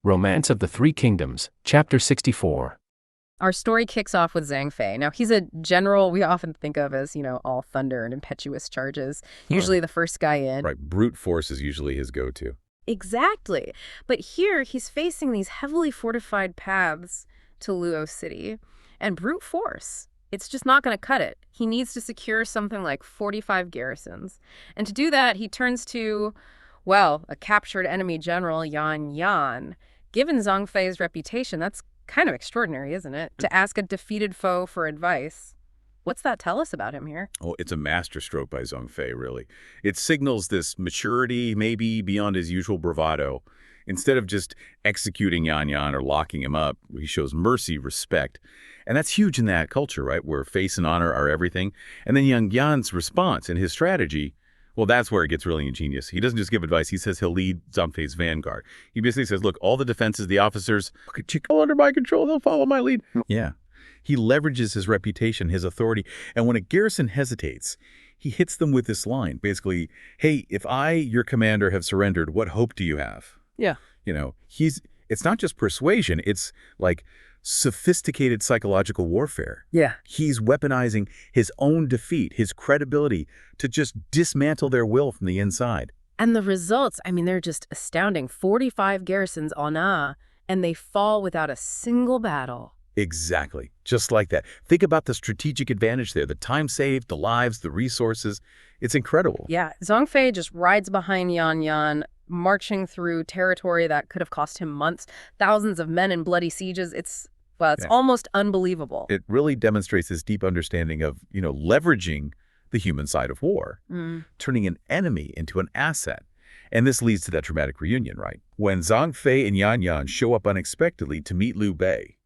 Romance of the Three Kingdoms, Chapter 64. Our story kicks off with Zhang Fei. Now, he's a general we often think of as, all thunder and impetuous charges, usually the first guy in. Right, brute force is usually his go-to. Exactly. But here, he's facing these heavily fortified paths to Luo City, and brute force. It's just not going to cut it. He needs to secure something like 45 garrisons. And to do that, he turns to, well, a captured enemy general, Yan Yan. Given Zhang Fei's reputation, that's kind of extraordinary, isn't it? To ask a defeated foe for advice. What's that tell us about him here? Oh, it's a masterstroke by Zhang Fei, really. It signals this maturity, maybe beyond his usual bravado. Instead of just executing Yan Yan or locking him up, he shows mercy, respect. And that's huge in that culture, right, where face and honor are everything. And then Yan Yan's response and his strategy, well, that's where it gets really ingenious. He doesn't just give advice. He says he'll lead Zhang Fei's vanguard. He basically says, look, all the defenses, the officers, all under my control, they'll follow my lead. Yeah. He leverages his reputation, his authority. And when a garrison hesitates, he hits them with this line, basically, hey, if I, your commander, have surrendered, what hope do you have? Yeah. It's not just persuasion. It's like sophisticated psychological warfare. Yeah. He's weaponizing his own defeat, his credibility, to just dismantle their will from the inside. And the results, they're just astounding. 45 garrisons en a, and they fall without a single battle. Exactly. Just like that. Think about the strategic advantage there, the time saved, the lives, the resources. It's incredible. Yeah. Zhang Fei just rides behind Yan Yan, marching through territory that could have cost him months, thousands of men in bloody sieges. It's almost unbelievable. It really demonstrates his deep understanding of, leveraging the human side of war, turning an enemy into an asset. And this leads to that dramatic reunion, right? When Zhang Fei and Yan Yan show up unexpectedly to meet Liu Bei,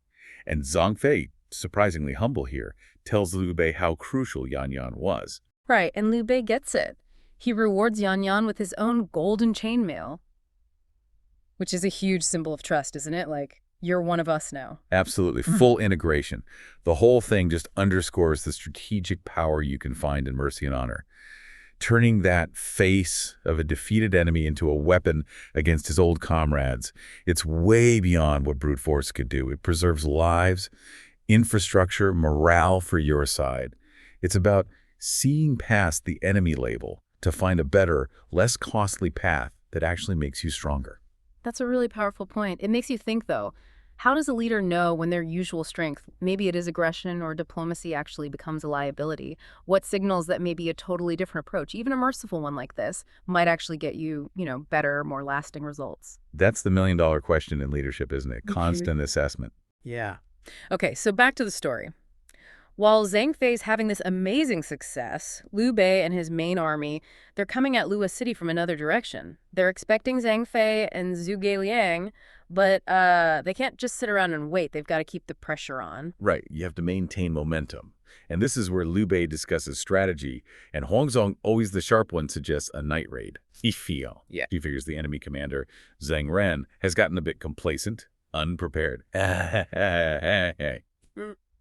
and Zhang Fei, surprisingly humble here, tells Liu Bei how crucial Yan Yan was. Right, and Liu Bei gets it. He rewards Yan Yan with his own golden chainmail, which is a huge symbol of trust, isn't it? Like, you're one of us now. Absolutely. Full integration. The whole thing just underscores the strategic power you can find in mercy and honor. Turning that face of a defeated enemy into a weapon against his old comrades. It's way beyond what brute force could do. It preserves lives, infrastructure, morale for your side. It's about seeing past the enemy label to find a better, less costly path that actually makes you stronger. That's a really powerful point. It makes you think, though, how does a leader know when their usual strength, maybe it is aggression or diplomacy, actually becomes a liability? What signals that maybe a totally different approach, even a merciful one like this, might actually get you, better, more lasting results? That's the million-dollar question in leadership, isn't it? Constant assessment. Yeah. Okay, so back to the story. While Zhang Fei's having this amazing success, Liu Bei and his main army, they're coming at Luo City from another direction. They're expecting Zhang Fei and Zhu Liang, but they can't just sit around and wait. They've got to keep the pressure on. Right. You have to maintain momentum. And this is where Liu Bei discusses strategy, and Huangzong, always the sharp one, suggests a night raid. He figures the enemy commander, Zhang Ren, has gotten a bit complacent, unprepared.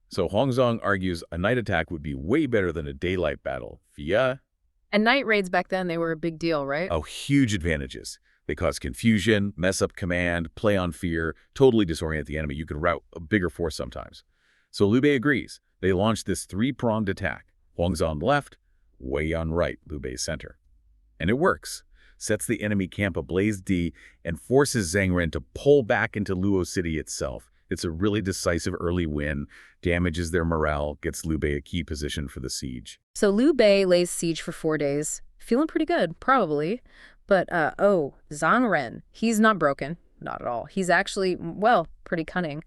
So Huangzong argues a night attack would be way better than a daylight battle. And night raids back then, they were a big deal, right? Oh, huge advantages. They cause confusion, mess up command, play on fear, totally disorient the enemy. You could rout a bigger force sometimes. So Liu Bei agrees. They launch this three-pronged attack. Huangzong left, Wei on right, Liu Bei's center. And it works. Sets the enemy camp ablaze D and forces Zhang Ren to pull back into Luo City itself. It's a really decisive early win, damages their morale, gets Liu Bei a key position for the siege. So Liu Bei lays siege for 4 days. Feeling pretty good, probably. But, Zhang Ren, he's not broken. Not at all. He's actually, pretty cunning.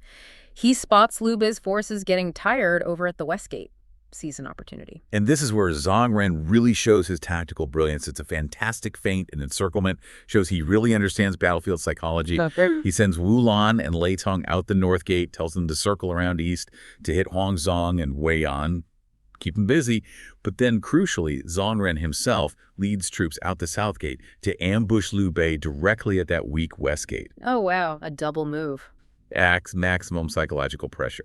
He spots Liu Bei's forces getting tired over at the West Gate. Sees an opportunity. And this is where Zhang Ren really shows his tactical brilliance. It's a fantastic feint and encirclement, shows he really understands battlefield psychology. He sends Wu Lan and Lei Tong out the North Gate, tells them to circle around east to hit Huangzong and Wei An, keep them busy. But then, crucially, Zhang Ren himself leads troops out the South Gate to ambush Liu Bei directly at that weak West Gate. Oh, wow. A double move. Acts maximum psychological pressure.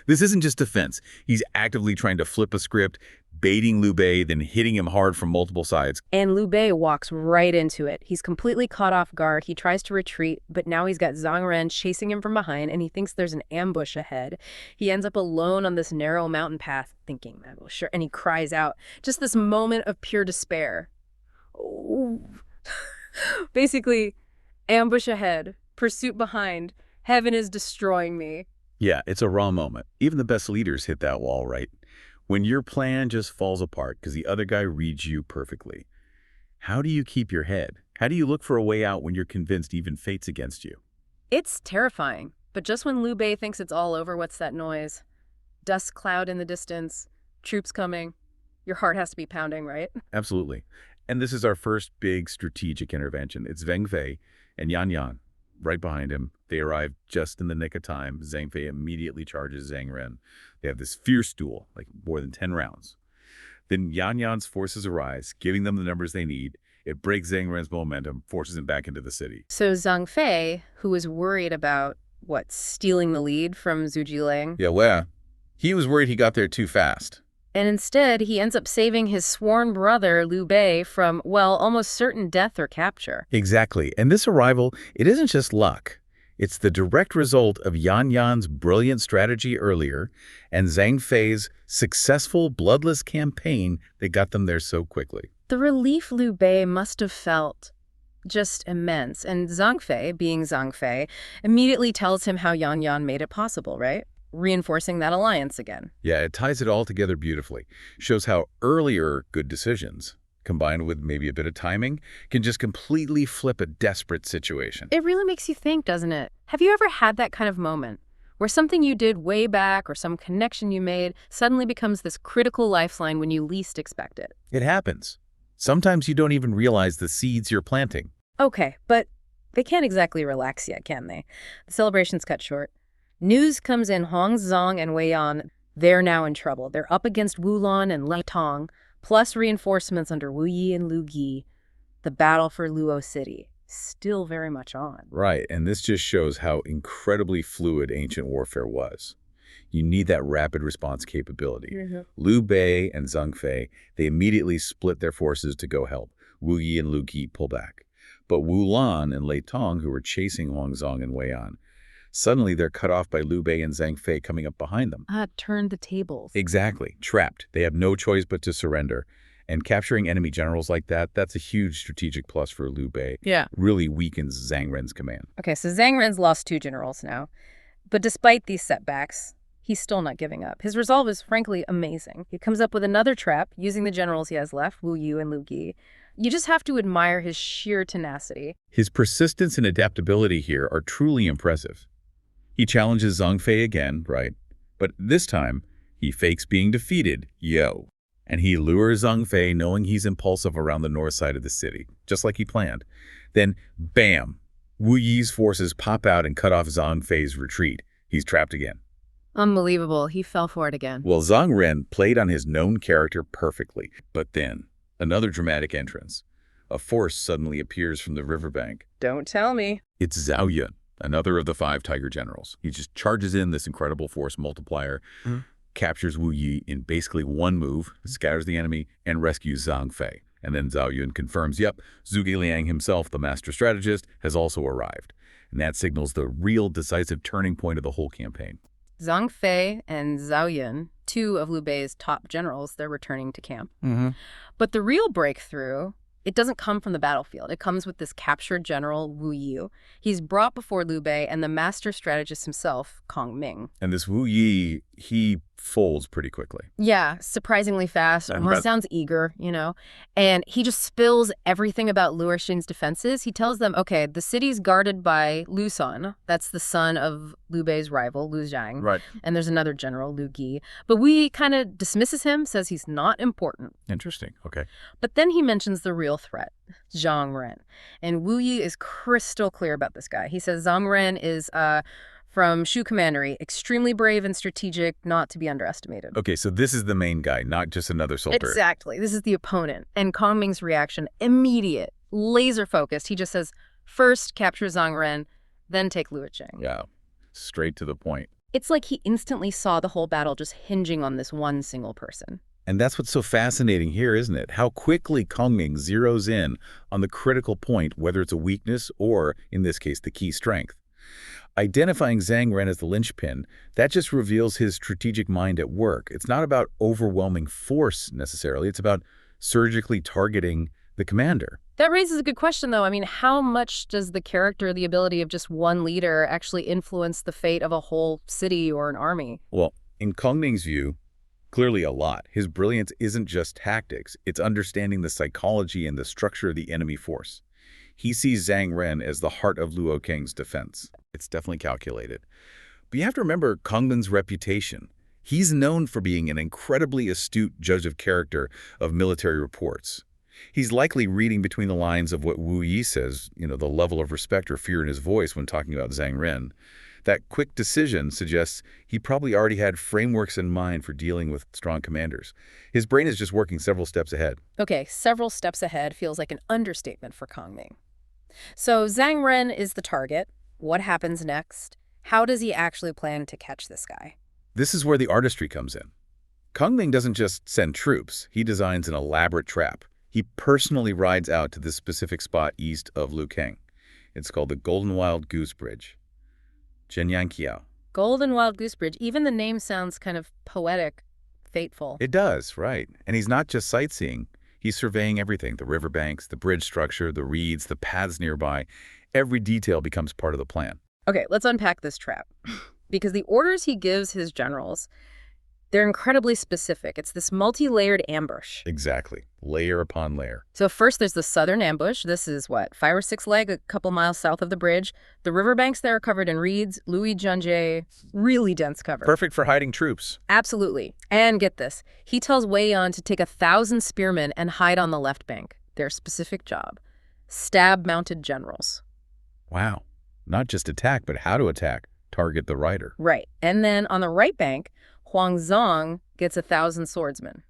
This isn't just defense. He's actively trying to flip a script, baiting Liu Bei, then hitting him hard from multiple sides. And Liu Bei walks right into it. He's completely caught off guard. He tries to retreat, but now he's got Zhang Ren chasing him from behind, and he thinks there's an ambush ahead. He ends up alone on this narrow mountain path, thinking, well, sure, and he cries out. Just this moment of pure despair. Oh. Basically, ambush ahead, pursuit behind, heaven is destroying me. Yeah, it's a raw moment. Even the best leaders hit that wall, right? When your plan just falls apart because the other guy reads you perfectly. How do you keep your head? How do you look for a way out when you're convinced even fate's against you? It's terrifying. But just when Liu Bei thinks it's all over, what's that noise? Dust cloud in the distance, troops coming. Your heart has to be pounding, right? Absolutely. And this is our first big strategic intervention. It's Zhang Fei and Yan right behind him. They arrive just in the nick of time. Zhang Fei immediately charges Zhang Ren. They have this fierce duel, like more than 10 rounds. Then Yan's forces arise, giving them the numbers they need. It breaks Zhang Ren's momentum, forces him back into the city. So Zhang Fei, who was worried about, stealing the lead from Zhu Jilin? Yeah, well, he was worried he got there too fast. And instead, he ends up saving his sworn brother, Liu Bei, from, almost certain death or capture. Exactly. And this arrival, it isn't just luck. It's the direct result of Yan's brilliant strategy earlier and Zhang Fei's successful bloodless campaign that got them there so quickly. The relief Liu Bei must have felt just immense. And Zhang Fei, being Zhang Fei, immediately tells him how Yan made it possible, right? Reinforcing that alliance again. Yeah, it ties it all together beautifully. Shows how earlier good decisions, combined with maybe a bit of timing, can just completely flip a desperate situation. It really makes you think, doesn't it? Have you ever had that kind of moment where something you did way back or some connection you made suddenly becomes this critical lifeline when you least expect it? It happens. Sometimes you don't even realize the seeds you're planting. Okay, but they can't exactly relax yet, can they? The celebration's cut short. News comes in. Zhang and Wei Yan, they're now in trouble. They're up against Wulan and Leitong, plus reinforcements under Wu Yi and Lu Gi. The battle for Luo City, still very much on. Right, and this just shows how incredibly fluid ancient warfare was. You need that rapid response capability. Liu Bei and Zhang Fei, they immediately split their forces to go help. Wu Yi and Lu Gi pull back. But Wulan and Leitong, who were chasing Zhang and Wei Yan, suddenly they're cut off by Liu Bei and Zhang Fei coming up behind them. Turned the tables. Exactly. Trapped. They have no choice but to surrender. And capturing enemy generals like that, that's a huge strategic plus for Liu Bei. Yeah. Really weakens Zhang Ren's command. Okay, so Zhang Ren's lost 2 generals now. But despite these setbacks, he's still not giving up. His resolve is frankly amazing. He comes up with another trap using the generals he has left, Wu Yu and Lu Gi. You just have to admire his sheer tenacity. His persistence and adaptability here are truly impressive. He challenges Zhang Fei again, right? But this time, he fakes being defeated, and he lures Zhang Fei knowing he's impulsive around the north side of the city, just like he planned. Then, bam, Wu Yi's forces pop out and cut off Zhang Fei's retreat. He's trapped again. Unbelievable. He fell for it again. Well, Zhang Ren played on his known character perfectly. But then, another dramatic entrance. A force suddenly appears from the riverbank. Don't tell me. It's Zhao Yun, another of the 5 Tiger generals. He just charges in this incredible force multiplier, captures Wu Yi in basically one move, scatters the enemy, and rescues Zhang Fei. And then Zhao Yun confirms, yep, Zhuge Liang himself, the master strategist, has also arrived. And that signals the real decisive turning point of the whole campaign. Zhang Fei and Zhao Yun, 2 of Liu Bei's top generals, they're returning to camp. But the real breakthrough, it doesn't come from the battlefield. It comes with this captured general, Wu Yu. He's brought before Liu Bei and the master strategist himself, Kong Ming. And this Wu Yi, he folds pretty quickly. Yeah, surprisingly fast. Almost sounds eager, And he just spills everything about Luocheng's defenses. He tells them, okay, the city's guarded by Lu Son. That's the son of Liu Bei's rival, Lu Zhang. Right. And there's another general, Lu Gi. But Wu kind of dismisses him, says he's not important. Interesting. Okay. But then he mentions the real threat, Zhang Ren. And Wu Yi is crystal clear about this guy. He says Zhang Ren is from Shu Commandery, extremely brave and strategic, not to be underestimated. Okay, so this is the main guy, not just another soldier. Exactly. This is the opponent. And Kong Ming's reaction, immediate, laser focused. He just says, first capture Zhang Ren, then take Luocheng. Yeah. Straight to the point. It's like he instantly saw the whole battle just hinging on this one single person. And that's what's so fascinating here, isn't it? How quickly Kongming zeroes in on the critical point, whether it's a weakness or, in this case, the key strength. Identifying Zhang Ren as the linchpin, that just reveals his strategic mind at work. It's not about overwhelming force, necessarily. It's about surgically targeting the commander. That raises a good question, though. I mean, how much does the character, the ability of just one leader, actually influence the fate of a whole city or an army? Well, in Kongming's view, clearly a lot. His brilliance isn't just tactics. It's understanding the psychology and the structure of the enemy force. He sees Zhang Ren as the heart of Luocheng's defense. It's definitely calculated. But you have to remember Kongming's reputation. He's known for being an incredibly astute judge of character of military reports. He's likely reading between the lines of what Wu Yi says, the level of respect or fear in his voice when talking about Zhang Ren. That quick decision suggests he probably already had frameworks in mind for dealing with strong commanders. His brain is just working several steps ahead. Okay, several steps ahead feels like an understatement for Kongming. So Zhang Ren is the target. What happens next? How does he actually plan to catch this guy? This is where the artistry comes in. Kongming doesn't just send troops. He designs an elaborate trap. He personally rides out to this specific spot east of Luocheng. It's called the Golden Wild Goose Bridge. Zhenyangqiao. Golden Wild Goose Bridge. Even the name sounds kind of poetic, fateful. It does, right. And he's not just sightseeing. He's surveying everything, the riverbanks, the bridge structure, the reeds, the paths nearby. Every detail becomes part of the plan. Okay, let's unpack this trap. Because the orders he gives his generals, they're incredibly specific. It's this multi-layered ambush. Exactly. Layer upon layer. So first there's the southern ambush. This is what, 5 or 6 leg, a couple miles south of the bridge. The riverbanks there are covered in reeds, Louis Junjie, really dense cover. Perfect for hiding troops. Absolutely. And get this, he tells Wei Yan to take 1,000 spearmen and hide on the left bank. Their specific job. Stab mounted generals. Wow. Not just attack, but how to attack. Target the rider. Right. And then on the right bank, Huang Zhang gets 1,000 swordsmen.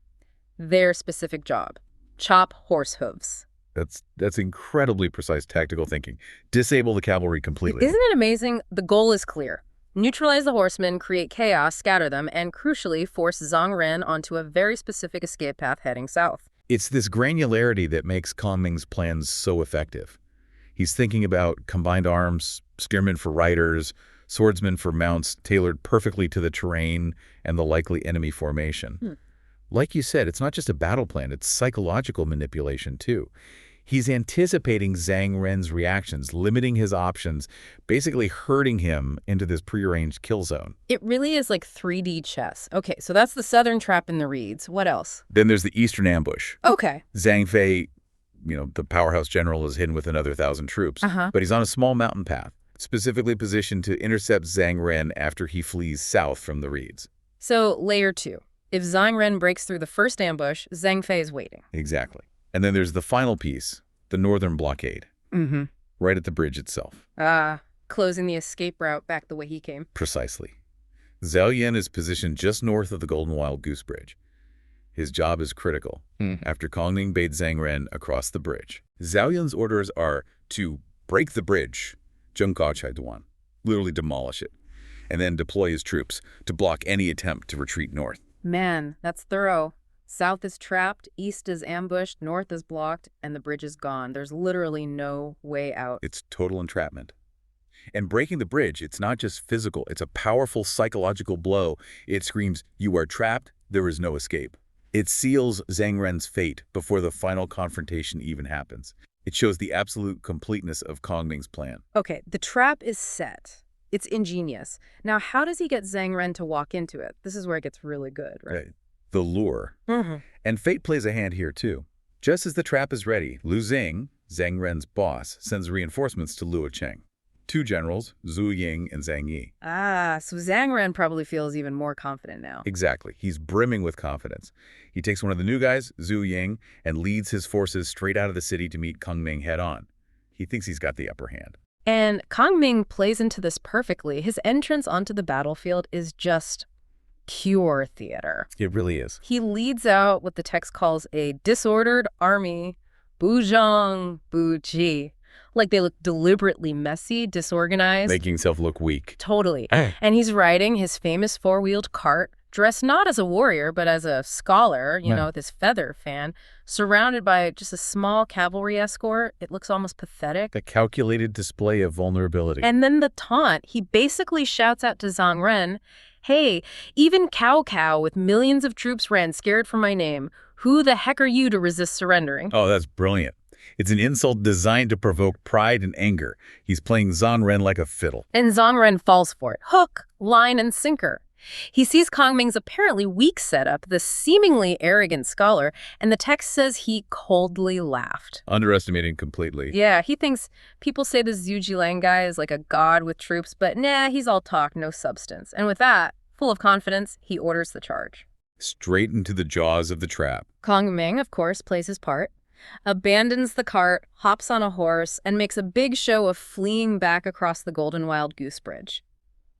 Their specific job. Chop horse hooves. That's incredibly precise tactical thinking. Disable the cavalry completely. Isn't it amazing? The goal is clear. Neutralize the horsemen, create chaos, scatter them, and crucially force Zhang Ren onto a very specific escape path heading south. It's this granularity that makes Kongming's plans so effective. He's thinking about combined arms, spearmen for riders, swordsmen for mounts tailored perfectly to the terrain and the likely enemy formation. Like you said, it's not just a battle plan, it's psychological manipulation too. He's anticipating Zhang Ren's reactions, limiting his options, basically herding him into this prearranged kill zone. It really is like 3D chess. Okay, so that's the southern trap in the reeds. What else? Then there's the eastern ambush. Okay. Zhang Fei, the powerhouse general, is hidden with another 1,000 troops, but he's on a small mountain path, specifically positioned to intercept Zhang Ren after he flees south from the reeds. So, layer 2. If Zhang Ren breaks through the first ambush, Zhang Fei is waiting. Exactly. And then there's the final piece, the northern blockade, right at the bridge itself. Closing the escape route back the way he came. Precisely. Zhao Yan is positioned just north of the Golden Wild Goose Bridge. His job is critical. After Kongming bade Zhang Ren across the bridge, Zhao Yan's orders are to break the bridge, literally demolish it, and then deploy his troops to block any attempt to retreat north. Man, that's thorough. South is trapped, east is ambushed, north is blocked, and the bridge is gone. There's literally no way out. It's total entrapment. And breaking the bridge, it's not just physical. It's a powerful psychological blow. It screams, "You are trapped, there is no escape." It seals Zhang Ren's fate before the final confrontation even happens. It shows the absolute completeness of Kongming's plan. Okay, the trap is set. It's ingenious. Now, how does he get Zhang Ren to walk into it? This is where it gets really good, right? The lure. And fate plays a hand here, too. Just as the trap is ready, Lu Xing, Zhang Ren's boss, sends reinforcements to Luocheng. 2 generals, Zhu Ying and Zhang Yi. So Zhang Ren probably feels even more confident now. Exactly. He's brimming with confidence. He takes one of the new guys, Zhu Ying, and leads his forces straight out of the city to meet Kongming head-on. He thinks he's got the upper hand. And Kongming plays into this perfectly. His entrance onto the battlefield is just pure theater. It really is. He leads out what the text calls a disordered army, buzhang buji. Like they look deliberately messy, disorganized. Making himself look weak. Totally. Eh. And he's riding his famous four-wheeled cart, dressed not as a warrior, but as a scholar, Right. with his feather fan, surrounded by just a small cavalry escort. It looks almost pathetic. A calculated display of vulnerability. And then the taunt, he basically shouts out to Zhang Ren, "Hey, even Cao with millions of troops ran scared for my name. Who the heck are you to resist surrendering?" Oh, that's brilliant. It's an insult designed to provoke pride and anger. He's playing Zhang Ren like a fiddle. And Zhang Ren falls for it. Hook, line, and sinker. He sees Kong Ming's apparently weak setup, the seemingly arrogant scholar, and the text says he coldly laughed. Underestimating completely. Yeah, he thinks people say this Zhu Jilang guy is like a god with troops, but nah, he's all talk, no substance. And with that, full of confidence, he orders the charge. Straight into the jaws of the trap. Kong Ming, of course, plays his part, abandons the cart, hops on a horse, and makes a big show of fleeing back across the Golden Wild Goose Bridge.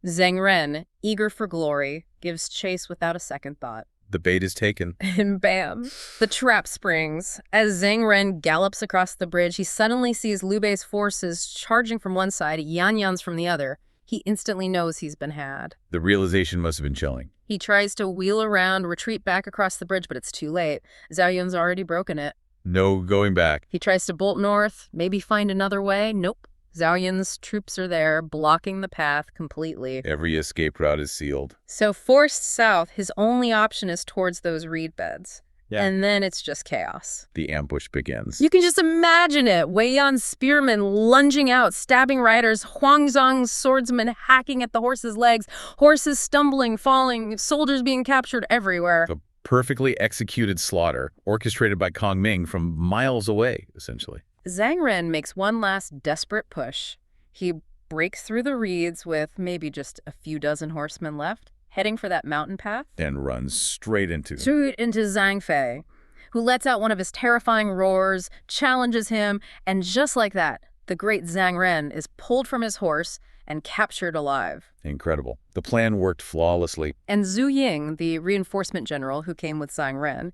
Zhang Ren, eager for glory, gives chase without a second thought. The bait is taken. And bam, the trap springs. As Zhang Ren gallops across the bridge, he suddenly sees Liu Bei's forces charging from one side, Yan Yan's from the other. He instantly knows he's been had. The realization must have been chilling. He tries to wheel around, retreat back across the bridge, but it's too late. Zhao Yun's already broken it. No going back. He tries to bolt north, maybe find another way. Nope. Zhao Yun's troops are there, blocking the path completely. Every escape route is sealed. So forced south, his only option is towards those reed beds. Yeah. And then it's just chaos. The ambush begins. You can just imagine it. Wei Yan's spearmen lunging out, stabbing riders, Huang Zhang's swordsmen hacking at the horses' legs, horses stumbling, falling, soldiers being captured everywhere. A perfectly executed slaughter, orchestrated by Kong Ming from miles away, essentially. Zhang Ren makes one last desperate push. He breaks through the reeds with maybe just a few dozen horsemen left, heading for that mountain path. And runs straight into Zhang Fei, who lets out one of his terrifying roars, challenges him, and just like that, the great Zhang Ren is pulled from his horse and captured alive. Incredible. The plan worked flawlessly. And Zhu Ying, the reinforcement general who came with Zhang Ren,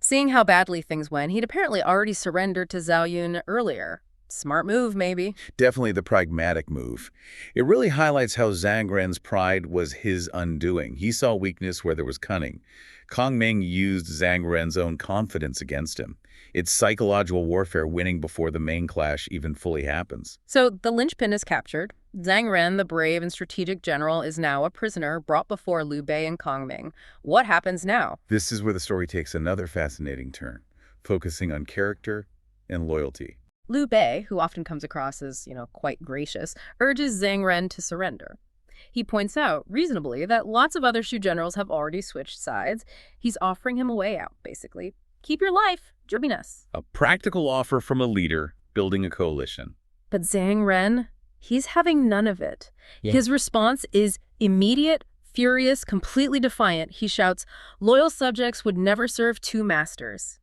seeing how badly things went, he'd apparently already surrendered to Zhao Yun earlier. Smart move, maybe. Definitely the pragmatic move. It really highlights how Zhang Ren's pride was his undoing. He saw weakness where there was cunning. Kong Ming used Zhang Ren's own confidence against him. It's psychological warfare winning before the main clash even fully happens. So the linchpin is captured. Zhang Ren, the brave and strategic general, is now a prisoner brought before Liu Bei and Kong Ming. What happens now? This is where the story takes another fascinating turn, focusing on character and loyalty. Liu Bei, who often comes across as, quite gracious, urges Zhang Ren to surrender. He points out, reasonably, that lots of other Shu generals have already switched sides. He's offering him a way out, basically. Keep your life, join us. A practical offer from a leader building a coalition. But Zhang Ren, he's having none of it. Yeah. His response is immediate, furious, completely defiant. He shouts, "Loyal subjects would never serve two masters."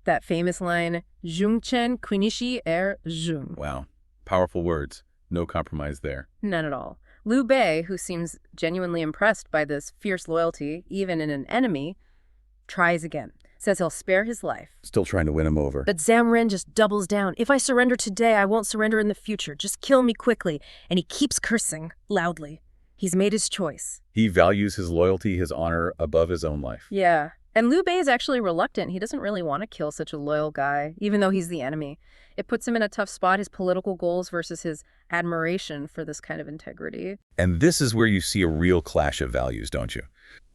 That famous line, "Zhongchen Quinishi Zhong." Wow. Powerful words. No compromise there. None at all. Liu Bei, who seems genuinely impressed by this fierce loyalty, even in an enemy, tries again. Says he'll spare his life. Still trying to win him over. But Zhang Ren just doubles down. "If I surrender today, I won't surrender in the future. Just kill me quickly." And he keeps cursing loudly. He's made his choice. He values his loyalty, his honor above his own life. Yeah. And Liu Bei is actually reluctant. He doesn't really want to kill such a loyal guy, even though he's the enemy. It puts him in a tough spot, his political goals versus his admiration for this kind of integrity. And this is where you see a real clash of values, don't you?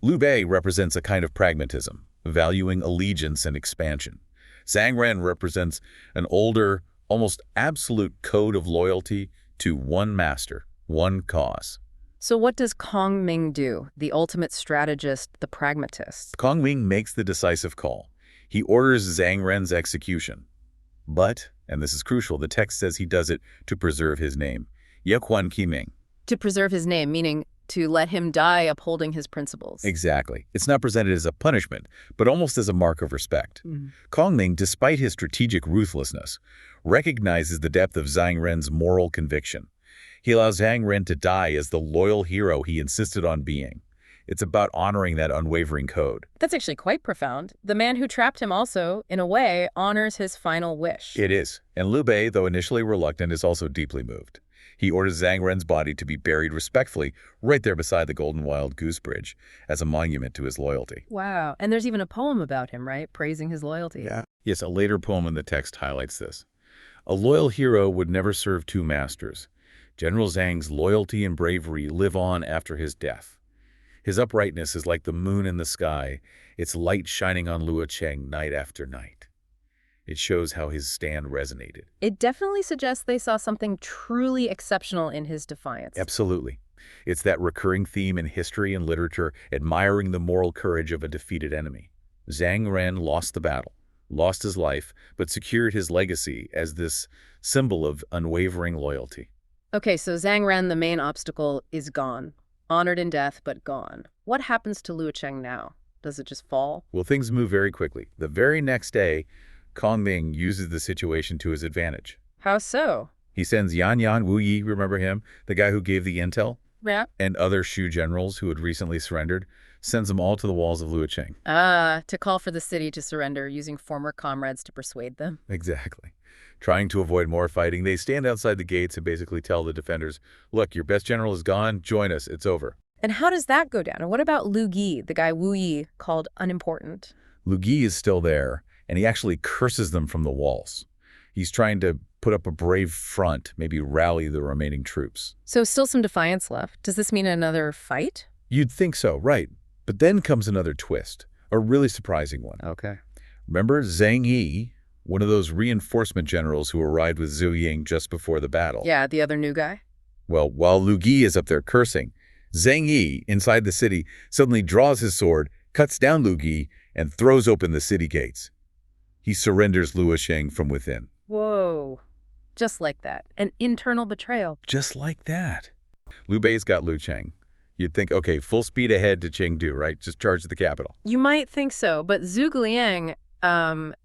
Liu Bei represents a kind of pragmatism, valuing allegiance and expansion. Zhang Ren represents an older, almost absolute code of loyalty to one master, one cause. So what does Kong Ming do, the ultimate strategist, the pragmatist? Kong Ming makes the decisive call. He orders Zhang Ren's execution. But, and this is crucial, the text says he does it to preserve his name. Ye Quan Qi Ming. To preserve his name, meaning to let him die upholding his principles. Exactly. It's not presented as a punishment, but almost as a mark of respect. Kong Ming, despite his strategic ruthlessness, recognizes the depth of Zhang Ren's moral conviction. He allows Zhang Ren to die as the loyal hero he insisted on being. It's about honoring that unwavering code. That's actually quite profound. The man who trapped him also, in a way, honors his final wish. It is. And Liu Bei, though initially reluctant, is also deeply moved. He orders Zhang Ren's body to be buried respectfully right there beside the Golden Wild Goose Bridge as a monument to his loyalty. Wow. And there's even a poem about him, right? Praising his loyalty. Yeah. Yes, a later poem in the text highlights this. A loyal hero would never serve two masters. General Zhang's loyalty and bravery live on after his death. His uprightness is like the moon in the sky, its light shining on Luocheng night after night. It shows how his stand resonated. It definitely suggests they saw something truly exceptional in his defiance. Absolutely. It's that recurring theme in history and literature, admiring the moral courage of a defeated enemy. Zhang Ren lost the battle, lost his life, but secured his legacy as this symbol of unwavering loyalty. Okay, so Zhang Ren, the main obstacle, is gone. Honored in death, but gone. What happens to Luocheng now? Does it just fall? Well, things move very quickly. The very next day, Kong Ming uses the situation to his advantage. How so? He sends Yan Wu Yi, remember him, the guy who gave the intel, Yeah. and other Shu generals who had recently surrendered, sends them all to the walls of Luocheng. To call for the city to surrender, using former comrades to persuade them. Exactly. Trying to avoid more fighting, they stand outside the gates and basically tell the defenders, look, your best general is gone, join us, it's over. And how does that go down? And what about Lu Gi, the guy Wu Yi called unimportant? Lu Gi is still there, and he actually curses them from the walls. He's trying to put up a brave front, maybe rally the remaining troops. So still some defiance left. Does this mean another fight? You'd think so, right. But then comes another twist, a really surprising one. Okay. Remember Zhang Yi, one of those reinforcement generals who arrived with Zhu Ying just before the battle? Yeah, the other new guy. Well, while Lu Gi is up there cursing, Zhang Yi, inside the city, suddenly draws his sword, cuts down Lu Gi, and throws open the city gates. He surrenders Luocheng from within. Whoa. Just like that. An internal betrayal. Just like that. Liu Bei's got Luocheng. You'd think, okay, full speed ahead to Chengdu, right? Just charge the capital. You might think so, but Zhuge Liang,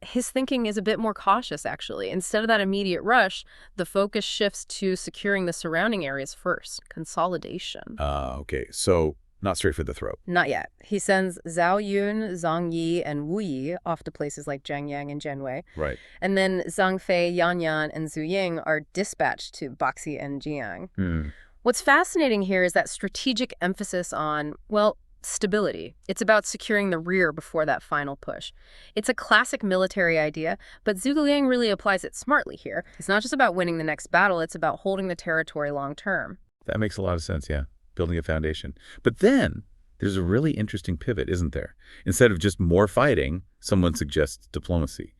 his thinking is a bit more cautious, actually. Instead of that immediate rush, the focus shifts to securing the surrounding areas first. Consolidation. Okay, so not straight for the throat. Not yet. He sends Zhao Yun, Zhang Yi, and Wu Yi off to places like Jiangyang and Zhenwei. Right. And then Zhang Fei, Yan Yan, and Zhu Ying are dispatched to Baxi and Jiang. What's fascinating here is that strategic emphasis on, well, stability. It's about securing the rear before that final push. It's a classic military idea, but Zhuge Liang really applies it smartly here. It's not just about winning the next battle, it's about holding the territory long term. That makes a lot of sense, yeah. Building a foundation. But then there's a really interesting pivot, isn't there? Instead of just more fighting, someone suggests diplomacy.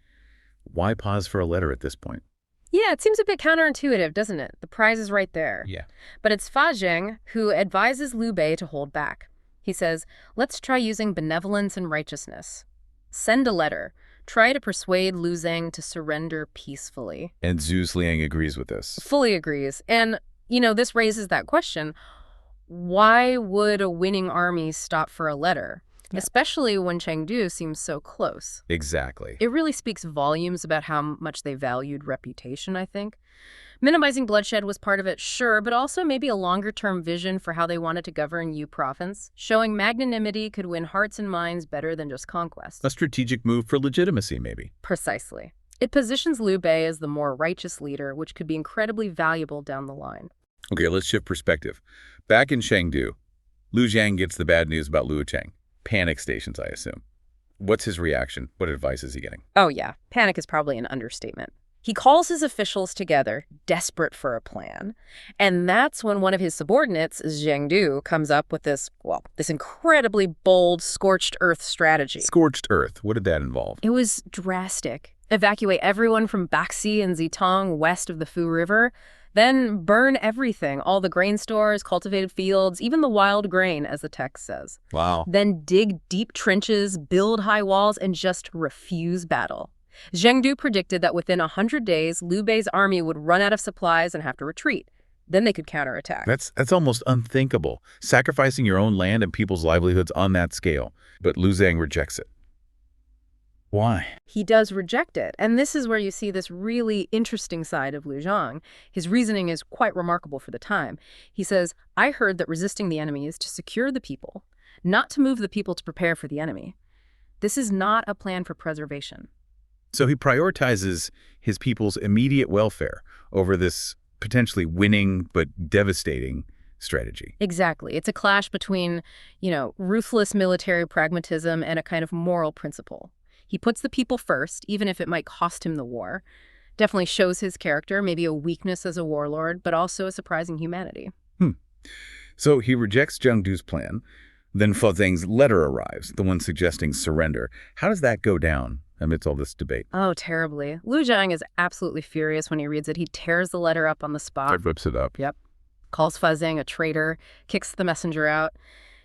Why pause for a letter at this point? Yeah, it seems a bit counterintuitive, doesn't it? The prize is right there. Yeah. But it's Fa Zheng who advises Liu Bei to hold back. He says, let's try using benevolence and righteousness. Send a letter. Try to persuade Lu Zhang to surrender peacefully. And Zhu Liang agrees with this. Fully agrees. And, this raises that question. Why would a winning army stop for a letter? Yeah. Especially when Chengdu seems so close. Exactly. It really speaks volumes about how much they valued reputation, I think. Minimizing bloodshed was part of it, sure, but also maybe a longer-term vision for how they wanted to govern Yu province. Showing magnanimity could win hearts and minds better than just conquest. A strategic move for legitimacy, maybe. Precisely. It positions Liu Bei as the more righteous leader, which could be incredibly valuable down the line. Okay, let's shift perspective. Back in Chengdu, Lu Zhang gets the bad news about Luocheng. Panic stations, I assume. What's his reaction? What advice is he getting? Oh yeah, panic is probably an understatement. He calls his officials together, desperate for a plan. And that's when one of his subordinates, Zheng Du, comes up with this incredibly bold, scorched earth strategy. Scorched earth, what did that involve? It was drastic. Evacuate everyone from Baxi and Zitong west of the Fu River, then burn everything, all the grain stores, cultivated fields, even the wild grain, as the text says. Wow. Then dig deep trenches, build high walls, and just refuse battle. Zheng Du predicted that within 100 days, Liu Bei's army would run out of supplies and have to retreat. Then they could counterattack. That's almost unthinkable, sacrificing your own land and people's livelihoods on that scale. But Lu Zhang rejects it. Why? He does reject it, and this is where you see this really interesting side of Lu Zhang. His reasoning is quite remarkable for the time. He says, I heard that resisting the enemy is to secure the people, not to move the people to prepare for the enemy. This is not a plan for preservation. So he prioritizes his people's immediate welfare over this potentially winning but devastating strategy. Exactly. It's a clash between, ruthless military pragmatism and a kind of moral principle. He puts the people first, even if it might cost him the war. Definitely shows his character, maybe a weakness as a warlord, but also a surprising humanity. So he rejects Zhang Du's plan. Then Fa Zheng's letter arrives, the one suggesting surrender. How does that go down amidst all this debate? Oh, terribly. Luocheng is absolutely furious when he reads it. He tears the letter up on the spot. Rips it up. Yep. Calls Fa Zheng a traitor, kicks the messenger out.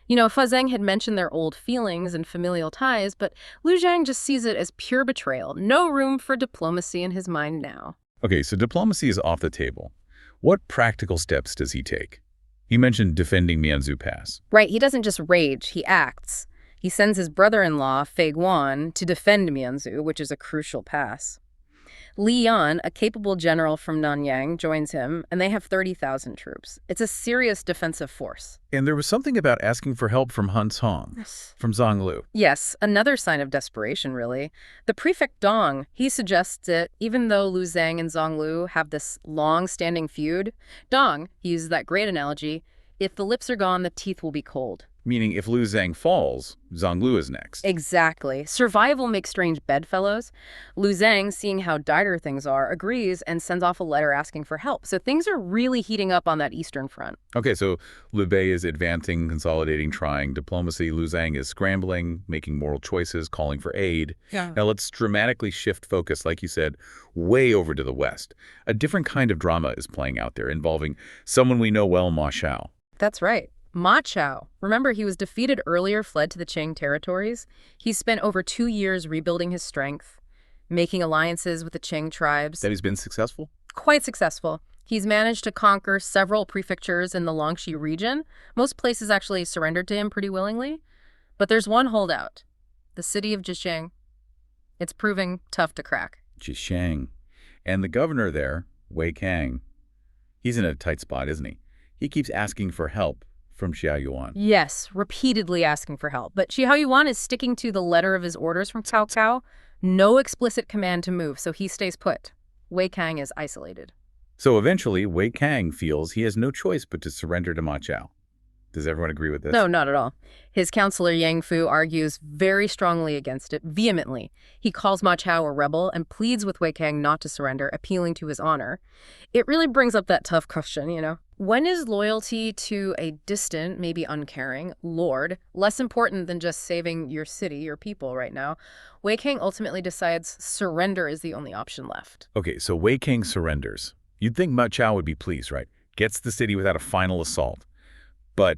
Fa Zheng had mentioned their old feelings and familial ties, but Luocheng just sees it as pure betrayal. No room for diplomacy in his mind now. Okay, so diplomacy is off the table. What practical steps does he take? He mentioned defending Mianzhu Pass. Right, he doesn't just rage, he acts. He sends his brother-in-law, Fei Guan, to defend Mianzhu, which is a crucial pass. Li Yan, a capable general from Nanyang, joins him, and they have 30,000 troops. It's a serious defensive force. And there was something about asking for help from Han Cong, from Zhang Lu. Yes, another sign of desperation, really. The prefect Dong, he suggests it, even though Lu Zhang and Zhang Lu have this long-standing feud. Dong, he uses that great analogy, if the lips are gone, the teeth will be cold. Meaning if Lu Zhang falls, Zhang Lu is next. Exactly. Survival makes strange bedfellows. Lu Zhang, seeing how dire things are, agrees and sends off a letter asking for help. So things are really heating up on that eastern front. Okay, so Liu Bei is advancing, consolidating, trying diplomacy. Lu Zhang is scrambling, making moral choices, calling for aid. Yeah. Now let's dramatically shift focus, like you said, way over to the west. A different kind of drama is playing out there, involving someone we know well, Ma Chao. That's right. Ma Chao. Remember, he was defeated earlier, fled to the Qing territories. He's spent over 2 years rebuilding his strength, making alliances with the Qing tribes. That he's been successful? Quite successful. He's managed to conquer several prefectures in the Longxi region. Most places actually surrendered to him pretty willingly. But there's one holdout, the city of Zhisheng. It's proving tough to crack. Zhisheng. And the governor there, Wei Kang, he's in a tight spot, isn't he? He keeps asking for help from Xiao Yuan. Yes, repeatedly asking for help. But Xiao Yuan is sticking to the letter of his orders from Cao Cao. No explicit command to move, so he stays put. Wei Kang is isolated. So eventually, Wei Kang feels he has no choice but to surrender to Ma Chao. Does everyone agree with this? No, not at all. His counselor Yang Fu argues very strongly against it, vehemently. He calls Ma Chao a rebel and pleads with Wei Kang not to surrender, appealing to his honor. It really brings up that tough question, When is loyalty to a distant, maybe uncaring, lord less important than just saving your city, your people right now? Wei Kang ultimately decides surrender is the only option left. Okay, so Wei Kang surrenders. You'd think Ma Chao would be pleased, right? Gets the city without a final assault. But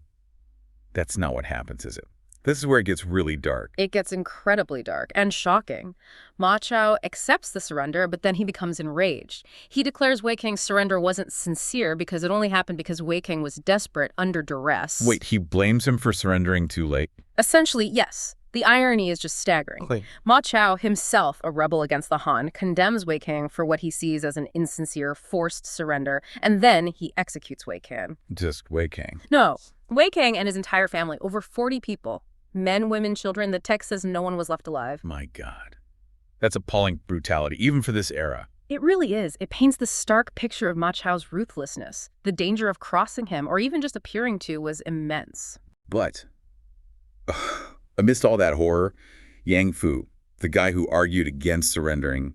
that's not what happens, is it? This is where it gets really dark. It gets incredibly dark and shocking. Ma Chao accepts the surrender, but then he becomes enraged. He declares Wei Kang's surrender wasn't sincere because it only happened because Wei Kang was desperate, under duress. Wait, he blames him for surrendering too late? Essentially, yes. The irony is just staggering. Wait. Ma Chao, himself a rebel against the Han, condemns Wei Kang for what he sees as an insincere, forced surrender, and then he executes Wei Kang. Just Wei Kang. No. Wei Kang and his entire family, over 40 people, men, women, children, the text says no one was left alive. My God. That's appalling brutality, even for this era. It really is. It paints the stark picture of Ma Chao's ruthlessness. The danger of crossing him, or even just appearing to, was immense. But amidst all that horror, Yang Fu, the guy who argued against surrendering,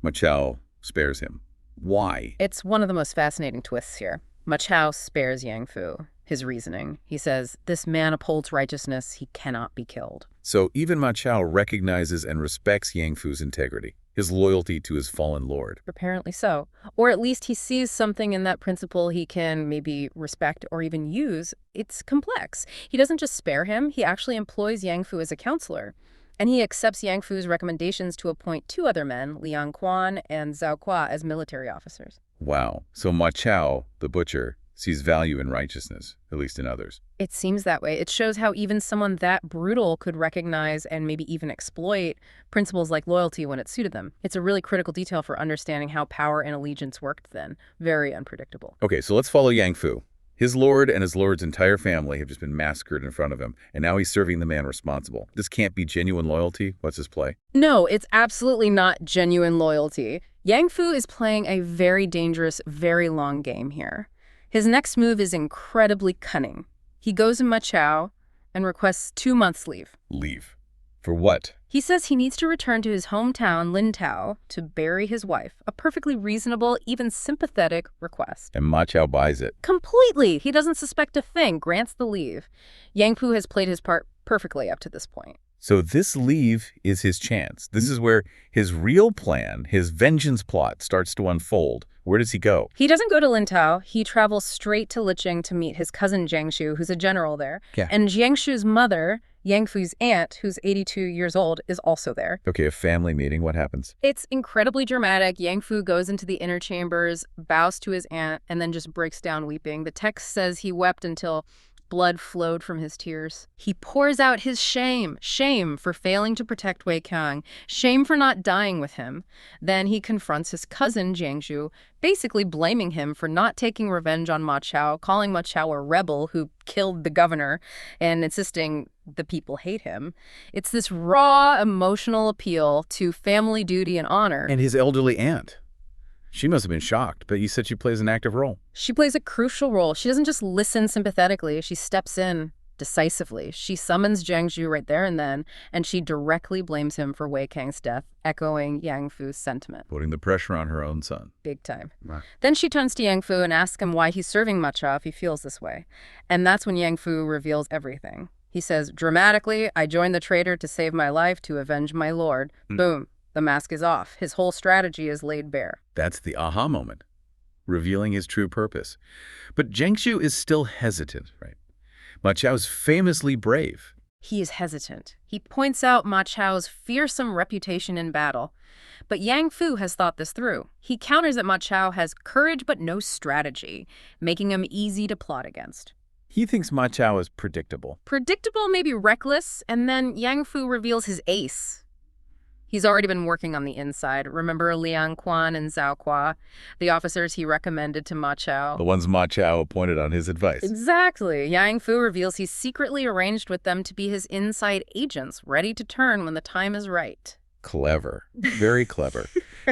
Ma Chao spares him. Why? It's one of the most fascinating twists here. Ma Chao spares Yang Fu. His reasoning. He says, this man upholds righteousness, he cannot be killed. So even Ma Chao recognizes and respects Yang Fu's integrity, his loyalty to his fallen lord. Apparently so. Or at least he sees something in that principle he can maybe respect or even use. It's complex. He doesn't just spare him, he actually employs Yang Fu as a counselor. And he accepts Yang Fu's recommendations to appoint 2 other men, Liang Quan and Zhao Qua, as military officers. Wow. So Ma Chao, the butcher, sees value in righteousness, at least in others. It seems that way. It shows how even someone that brutal could recognize and maybe even exploit principles like loyalty when it suited them. It's a really critical detail for understanding how power and allegiance worked then. Very unpredictable. Okay, so let's follow Yang Fu. His lord and his lord's entire family have just been massacred in front of him, and now he's serving the man responsible. This can't be genuine loyalty. What's his play? No, it's absolutely not genuine loyalty. Yang Fu is playing a very dangerous, very long game here. His next move is incredibly cunning. He goes to Ma Chao and requests 2 months' leave. Leave. For what? He says he needs to return to his hometown, Lintao, to bury his wife. A perfectly reasonable, even sympathetic request. And Ma Chao buys it. Completely. He doesn't suspect a thing, grants the leave. Yang Fu has played his part perfectly up to this point. So this leave is his chance. This is where his real plan, his vengeance plot, starts to unfold. Where does he go? He doesn't go to Lintao. He travels straight to Luocheng to meet his cousin Jiangshu, who's a general there. Yeah. And Jiangshu's mother, Yang Fu's aunt, who's 82 years old, is also there. Okay, a family meeting. What happens? It's incredibly dramatic. Yang Fu goes into the inner chambers, bows to his aunt, and then just breaks down weeping. The text says he wept until blood flowed from his tears. He pours out his shame for failing to protect Wei Qiang, shame for not dying with him. Then he confronts his cousin Jiangshu, basically blaming him for not taking revenge on Ma Chao, calling Ma Chao a rebel who killed the governor, and insisting the people hate him. It's this raw, emotional appeal to family duty and honor. And his elderly aunt. She must have been shocked, but you said she plays an active role. She plays a crucial role. She doesn't just listen sympathetically. She steps in decisively. She summons Jiangshu right there and then, and she directly blames him for Wei Qiang's death, echoing Yang Fu's sentiment. Putting the pressure on her own son. Big time. Wow. Then she turns to Yang Fu and asks him why he's serving Ma Chao if he feels this way. And that's when Yang Fu reveals everything. He says, dramatically, I joined the traitor to save my life, to avenge my lord. Boom. The mask is off. His whole strategy is laid bare. That's the aha moment, revealing his true purpose. But Jiangshu is still hesitant, right? Ma Chao's famously brave. He is hesitant. He points out Ma Chao's fearsome reputation in battle. But Yang Fu has thought this through. He counters that Ma Chao has courage but no strategy, making him easy to plot against. He thinks Ma Chao is predictable. Predictable, maybe reckless, and then Yang Fu reveals his ace. He's already been working on the inside. Remember Liang Quan and Zhao Qua, the officers he recommended to Ma Chao? The ones Ma Chao appointed on his advice. Exactly. Yang Fu reveals he's secretly arranged with them to be his inside agents, ready to turn when the time is right. Clever. Very clever.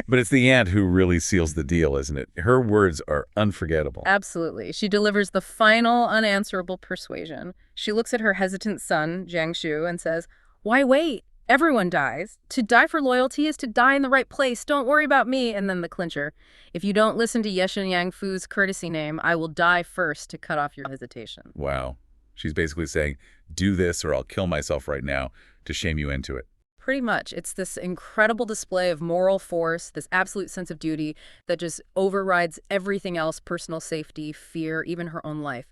But it's the aunt who really seals the deal, isn't it? Her words are unforgettable. Absolutely. She delivers the final unanswerable persuasion. She looks at her hesitant son, Jiangshu, and says, "Why wait? Everyone dies. To die for loyalty is to die in the right place. Don't worry about me." And then the clincher. "If you don't listen to Yeshen Yang Fu's courtesy name, I will die first to cut off your hesitation." Wow. She's basically saying, do this or I'll kill myself right now to shame you into it. Pretty much. It's this incredible display of moral force, this absolute sense of duty that just overrides everything else, personal safety, fear, even her own life.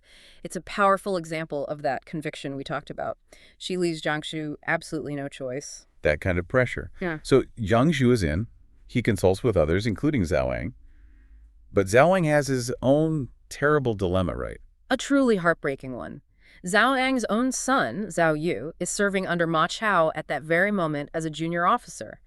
It's a powerful example of that conviction we talked about. She leaves Jiangshu absolutely no choice. That kind of pressure. Yeah. So Jiangshu is in. He consults with others, including Zhao Wang. But Zhao Wang has his own terrible dilemma, right? A truly heartbreaking one. Zhao Ang's own son, Zhao Yu, is serving under Ma Chao at that very moment as a junior officer.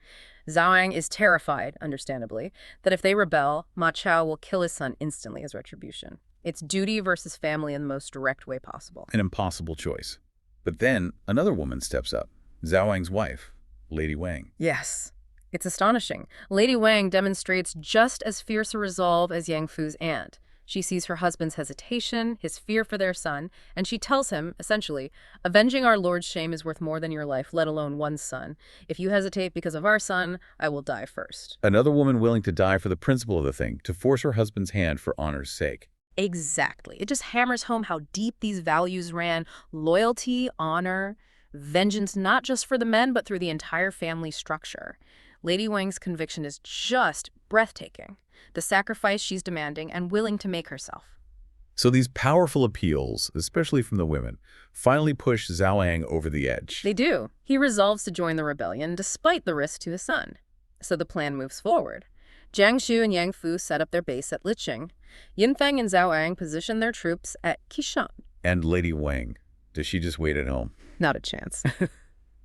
Zhao Ang is terrified, understandably, that if they rebel, Ma Chao will kill his son instantly as retribution. It's duty versus family in the most direct way possible. An impossible choice. But then another woman steps up, Zhao Wang's wife, Lady Wang. Yes. It's astonishing. Lady Wang demonstrates just as fierce a resolve as Yang Fu's aunt. She sees her husband's hesitation, his fear for their son, and she tells him, essentially, avenging our Lord's shame is worth more than your life, let alone one son. If you hesitate because of our son, I will die first. Another woman willing to die for the principle of the thing, to force her husband's hand for honor's sake. Exactly. It just hammers home how deep these values ran. Loyalty, honor, vengeance, not just for the men, but through the entire family structure. Lady Wang's conviction is just breathtaking. The sacrifice she's demanding and willing to make herself. So these powerful appeals, especially from the women, finally push Zhao Ang over the edge. They do. He resolves to join the rebellion despite the risk to his son. So the plan moves forward. Jiangshu and Yang Fu set up their base at Luocheng. Yinfeng and Zhao Ang position their troops at Qishan. And Lady Wang, does she just wait at home? Not a chance.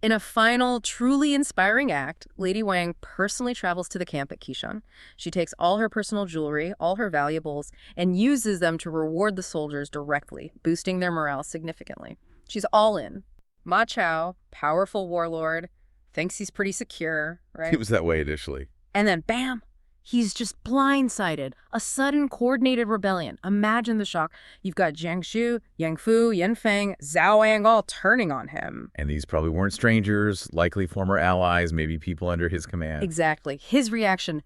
In a final, truly inspiring act, Lady Wang personally travels to the camp at Qishan. She takes all her personal jewelry, all her valuables, and uses them to reward the soldiers directly, boosting their morale significantly. She's all in. Ma Chao, powerful warlord, thinks he's pretty secure, right? It was that way initially. And then, bam! He's just blindsided. A sudden coordinated rebellion. Imagine the shock. You've got Jiang Shu, Yang Fu, Yan Feng, Zhao Wang all turning on him. And these probably weren't strangers, likely former allies, maybe people under his command. Exactly. His reaction,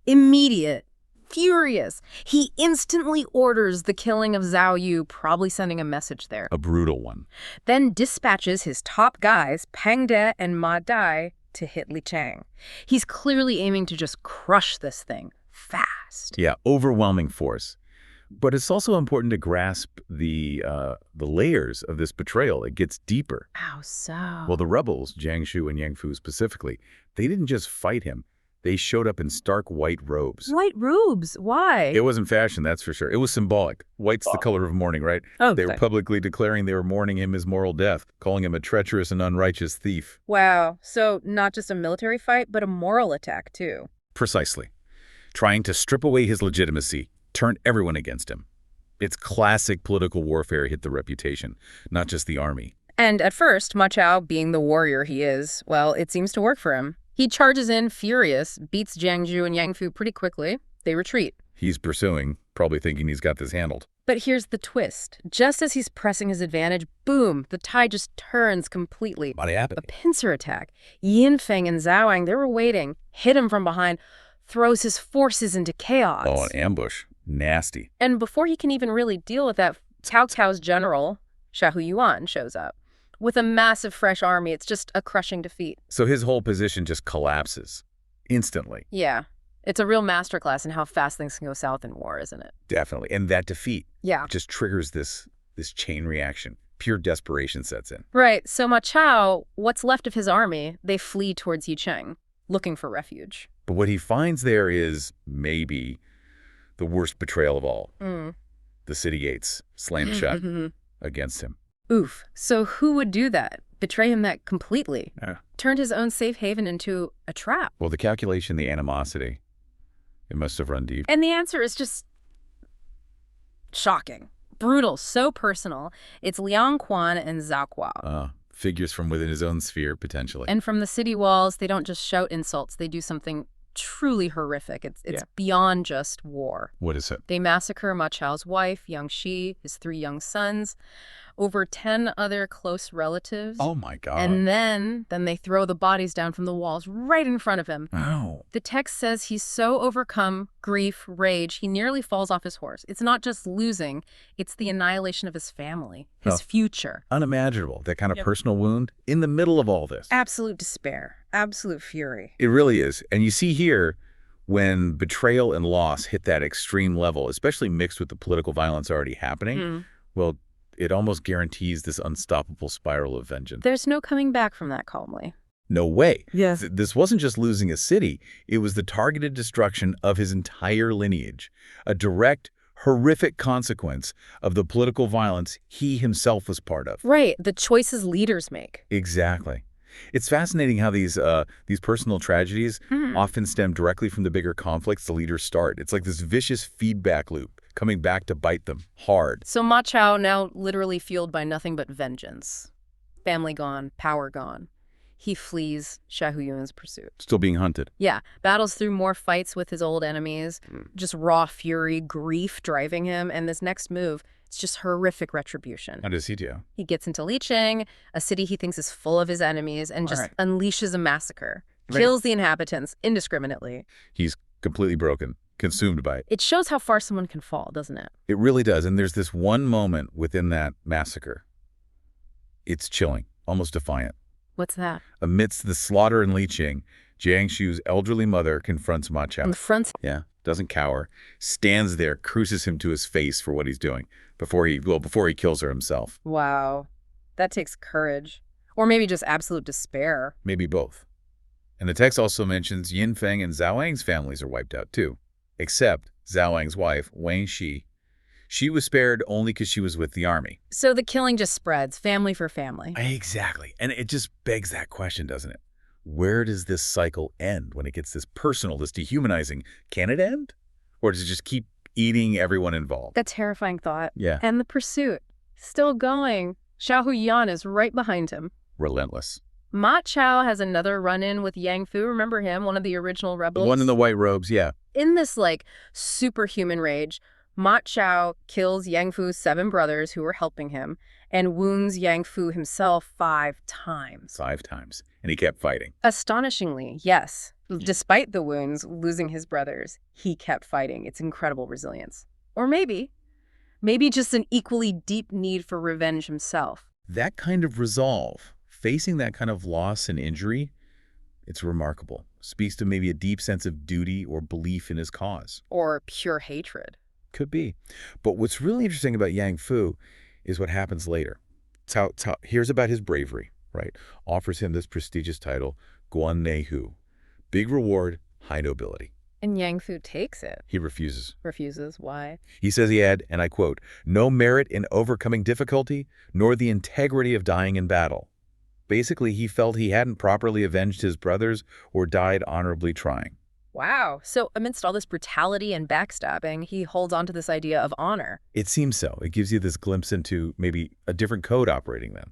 immediate, furious. He instantly orders the killing of Zhao Yu, probably sending a message there. A brutal one. Then dispatches his top guys, Pang De and Ma Dai, to hit Luocheng. He's clearly aiming to just crush this thing fast. Yeah, overwhelming force. But it's also important to grasp the layers of this betrayal. It gets deeper. How so? Well, the rebels, Jiang Shu and Yang Fu specifically, they didn't just fight him. They showed up in stark white robes. White robes? Why? It wasn't fashion, that's for sure. It was symbolic. White's the color of mourning, right? Oh, they were publicly declaring they were mourning him his moral death, calling him a treacherous and unrighteous thief. Wow. So not just a military fight, but a moral attack, too. Precisely. Trying to strip away his legitimacy, turn everyone against him. It's classic political warfare hit the reputation, not just the army. And at first, Ma Chao, being the warrior he is, well, it seems to work for him. He charges in, furious, beats Jiang Zhu and Yang Fu pretty quickly. They retreat. He's pursuing, probably thinking he's got this handled. But here's the twist. Just as he's pressing his advantage, boom, the tide just turns completely. What happened? A pincer attack. Yin Feng and Zhao Wang, they were waiting, hit him from behind, throws his forces into chaos. Oh, an ambush. Nasty. And before he can even really deal with that, Cao Cao's general, Xiahou Yuan, shows up. With a massive fresh army, it's just a crushing defeat. So his whole position just collapses. Instantly. Yeah. It's a real masterclass in how fast things can go south in war, isn't it? Definitely. And that defeat just triggers this chain reaction. Pure desperation sets in. Right. So Ma Chao, what's left of his army, they flee towards Luocheng, looking for refuge. But what he finds there is maybe the worst betrayal of all. The city gates slammed shut against him. Oof. So who would do that? Betray him that completely? Yeah. Turned his own safe haven into a trap. Well, the calculation, the animosity, it must have run deep. And the answer is just shocking. Brutal, so personal. It's Liang Quan and Zhao Guo. Figures from within his own sphere, potentially. And from the city walls, they don't just shout insults. They do something truly horrific. It's beyond just war. What is it? They massacre Ma Chao's wife, Yang Shi, his 3 young sons, over 10 other close relatives. Oh, my God. And then they throw the bodies down from the walls right in front of him. Oh. The text says he's so overcome, grief, rage, he nearly falls off his horse. It's not just losing, it's the annihilation of his family, his future. Unimaginable, that kind of personal wound in the middle of all this. Absolute despair, absolute fury. It really is. And you see here, when betrayal and loss hit that extreme level, especially mixed with the political violence already happening, well, it almost guarantees this unstoppable spiral of vengeance. There's no coming back from that calmly. No way. Yes. This wasn't just losing a city. It was the targeted destruction of his entire lineage, a direct, horrific consequence of the political violence he himself was part of. Right. The choices leaders make. Exactly. It's fascinating how these personal tragedies often stem directly from the bigger conflicts the leaders start. It's like this vicious feedback loop coming back to bite them hard. So Ma Chao now literally fueled by nothing but vengeance. Family gone, power gone. He flees Xiahou Yuan's pursuit. Still being hunted. Yeah, battles through more fights with his old enemies, just raw fury, grief driving him, and this next move, it's just horrific retribution. How does he do? He gets into Luocheng, a city he thinks is full of his enemies, and just unleashes a massacre. Kills the inhabitants indiscriminately. He's completely broken, consumed by it. It shows how far someone can fall, doesn't it? It really does. And there's this one moment within that massacre. It's chilling, almost defiant. What's that? Amidst the slaughter in Luocheng, Jiang Shu's elderly mother confronts Ma Chao. On the front? Yeah, doesn't cower, stands there, cruises him to his face for what he's doing before he kills her himself. Wow. That takes courage. Or maybe just absolute despair. Maybe both. And the text also mentions Yin Feng and Zhao Wang's families are wiped out too. Except Zhao Wang's wife, Wang Shi. She was spared only because she was with the army. So the killing just spreads, family for family. Exactly. And it just begs that question, doesn't it? Where does this cycle end when it gets this personal, this dehumanizing? Can it end? Or does it just keep eating everyone involved? A terrifying thought. Yeah. And the pursuit. Still going. Xiao Huyan is right behind him. Relentless. Ma Chao has another run-in with Yang Fu. Remember him? One of the original rebels? The one in the white robes, yeah. In this, superhuman rage, Ma Chao kills Yang Fu's 7 brothers who were helping him and wounds Yang Fu himself 5 times. 5 times. And he kept fighting. Astonishingly, yes. Despite the wounds, losing his brothers, he kept fighting. It's incredible resilience. Or maybe just an equally deep need for revenge himself. That kind of resolve, facing that kind of loss and injury, it's remarkable. Speaks to maybe a deep sense of duty or belief in his cause. Or pure hatred. Could be. But what's really interesting about Yang Fu is what happens later. Cao hears about his bravery, right? Offers him this prestigious title, Guan Nei Hu. Big reward, high nobility. And Yang Fu takes it. He refuses. Refuses. Why? He says he had, and I quote, no merit in overcoming difficulty, nor the integrity of dying in battle. Basically, he felt he hadn't properly avenged his brothers or died honorably trying. Wow. So amidst all this brutality and backstabbing, he holds on to this idea of honor. It seems so. It gives you this glimpse into maybe a different code operating then.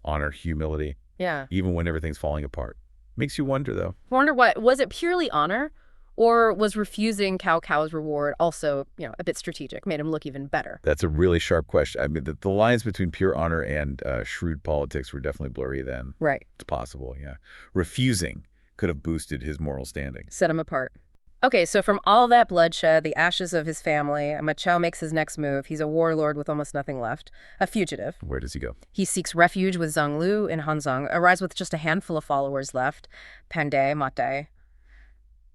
Honor, humility, Yeah. even when everything's falling apart. Makes you wonder, though. I wonder what, was it purely honor? Or was refusing Cao Cao's reward also, a bit strategic, made him look even better? That's a really sharp question. I mean, the lines between pure honor and shrewd politics were definitely blurry then. Right. It's possible, yeah. Refusing could have boosted his moral standing. Set him apart. Okay, so from all that bloodshed, the ashes of his family, Ma Chao makes his next move. He's a warlord with almost nothing left, a fugitive. Where does he go? He seeks refuge with Zhang Lu in Hanzhong, arrives with just a handful of followers left, Pandai, Matai.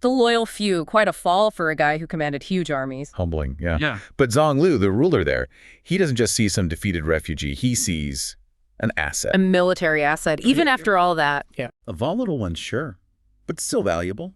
The loyal few, quite a fall for a guy who commanded huge armies. Humbling, yeah. Yeah. But Zhang Lu, the ruler there, he doesn't just see some defeated refugee. He sees an asset. A military asset, even after all that. A volatile one, sure, but still valuable.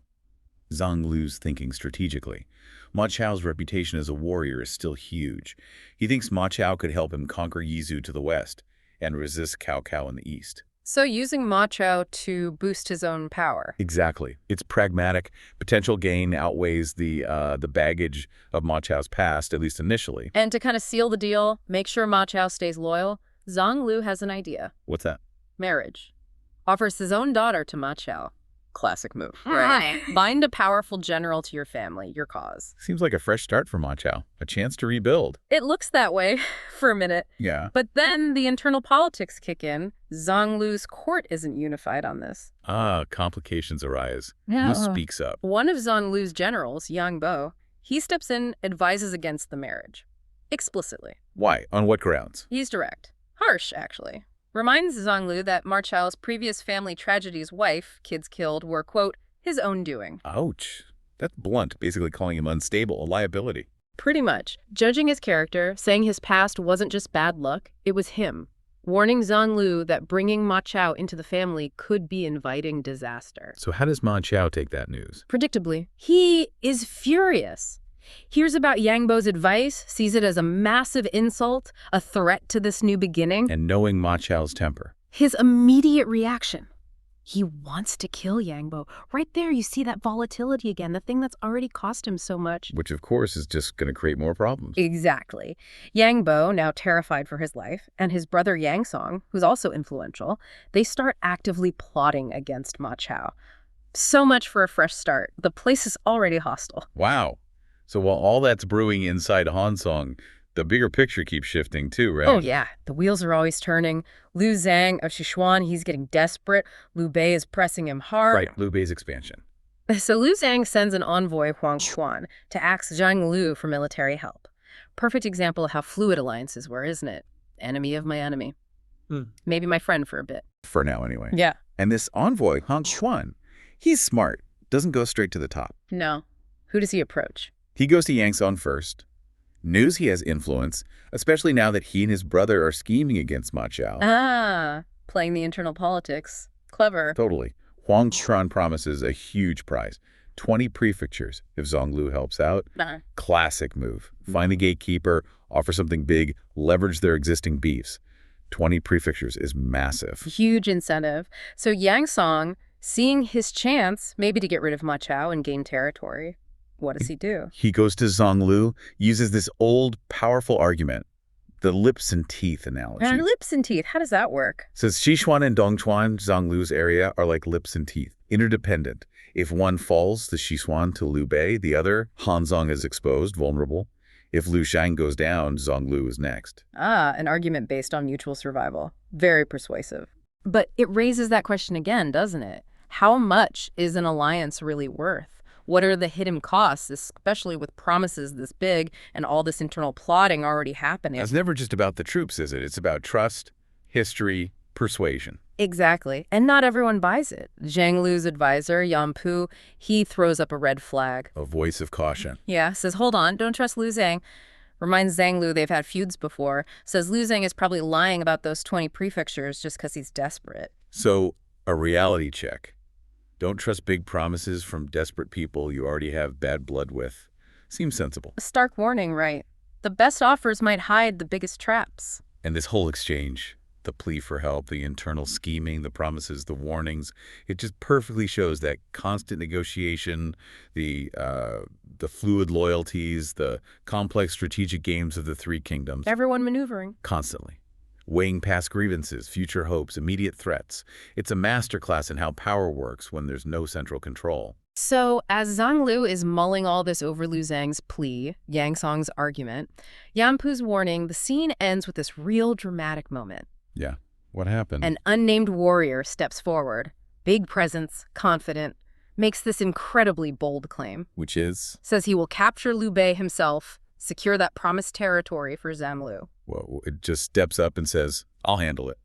Zhang Lu's thinking strategically. Ma Chao's reputation as a warrior is still huge. He thinks Ma Chao could help him conquer Yizu to the west and resist Cao Cao in the east. So using Ma Chao to boost his own power. Exactly. It's pragmatic. Potential gain outweighs the baggage of Ma Chao's past, at least initially. And to kind of seal the deal, make sure Ma Chao stays loyal, Zhang Lu has an idea. What's that? Marriage. Offers his own daughter to Ma Chao. Classic move. Right. Bind a powerful general to your family, your cause. Seems like a fresh start for Ma Chao. A chance to rebuild. It looks that way for a minute. Yeah. But then the internal politics kick in. Zhang Lu's court isn't unified on this. Complications arise. Yeah. Who speaks up? One of Zhang Lu's generals, Yang Bo, he steps in, advises against the marriage. Explicitly. Why? On what grounds? He's direct. Harsh, actually. Reminds Zhang Lu that Ma Chao's previous family tragedy's wife, kids killed, were, quote, his own doing. Ouch. That's blunt, basically calling him unstable, a liability. Pretty much. Judging his character, saying his past wasn't just bad luck, it was him. Warning Zhang Lu that bringing Ma Chao into the family could be inviting disaster. So how does Ma Chao take that news? Predictably, he is furious. Hears about Yang Bo's advice, sees it as a massive insult, a threat to this new beginning. And knowing Ma Chao's temper. His immediate reaction. He wants to kill Yang Bo. Right there, you see that volatility again, the thing that's already cost him so much. Which, of course, is just going to create more problems. Exactly. Yang Bo, now terrified for his life, and his brother Yang Song, who's also influential, they start actively plotting against Ma Chao. So much for a fresh start. The place is already hostile. Wow. So while all that's brewing inside Hansong, the bigger picture keeps shifting too, right? Oh, yeah. The wheels are always turning. Liu Zhang of Sichuan, he's getting desperate. Liu Bei is pressing him hard. Right, Liu Bei's expansion. So Liu Zhang sends an envoy, Huang Quan, to ask Zhang Lu for military help. Perfect example of how fluid alliances were, isn't it? Enemy of my enemy. Maybe my friend for a bit. For now, anyway. Yeah. And this envoy, Huang Quan, he's smart. Doesn't go straight to the top. No. Who does he approach? He goes to Yang Song first. Knows he has influence, especially now that he and his brother are scheming against Ma Chao. Ah, playing the internal politics. Clever. Totally. Huang Quan promises a huge prize. 20 prefectures if Zhang Lu helps out. Classic move. Find the gatekeeper, offer something big, leverage their existing beefs. 20 prefectures is massive. Huge incentive. So Yang Song, seeing his chance maybe to get rid of Ma Chao and gain territory, what does he do? He goes to Zhang Lu, uses this old, powerful argument, the lips and teeth analogy. And lips and teeth, how does that work? Says Sichuan and Dongchuan, Zhang Lu's area, are like lips and teeth, interdependent. If one falls, the Sichuan to Liu Bei, the other, Hanzong is exposed, vulnerable. If Luocheng goes down, Zhang Lu is next. An argument based on mutual survival. Very persuasive. But it raises that question again, doesn't it? How much is an alliance really worth? What are the hidden costs, especially with promises this big and all this internal plotting already happening? It's never just about the troops, is it? It's about trust, history, persuasion. Exactly. And not everyone buys it. Zhang Lu's advisor, Yan Pu, he throws up a red flag. A voice of caution. Yeah, says, hold on, don't trust Lu Zhang. Reminds Zhang Lu they've had feuds before. Says Lu Zhang is probably lying about those 20 prefectures just because he's desperate. So, a reality check. Don't trust big promises from desperate people you already have bad blood with. Seems sensible. A stark warning, right? The best offers might hide the biggest traps. And this whole exchange, the plea for help, the internal scheming, the promises, the warnings, it just perfectly shows that constant negotiation, the fluid loyalties, the complex strategic games of the three kingdoms. Everyone maneuvering. Constantly. Weighing past grievances, future hopes, immediate threats. It's a masterclass in how power works when there's no central control. So, as Zhang Lu is mulling all this over Lu Zhang's plea, Yang Song's argument, Yan Pu's warning, the scene ends with this real dramatic moment. Yeah. What happened? An unnamed warrior steps forward, big presence, confident, makes this incredibly bold claim. Which is? Says he will capture Liu Bei himself, secure that promised territory for Zhang Lu. Well, it just steps up and says, I'll handle it.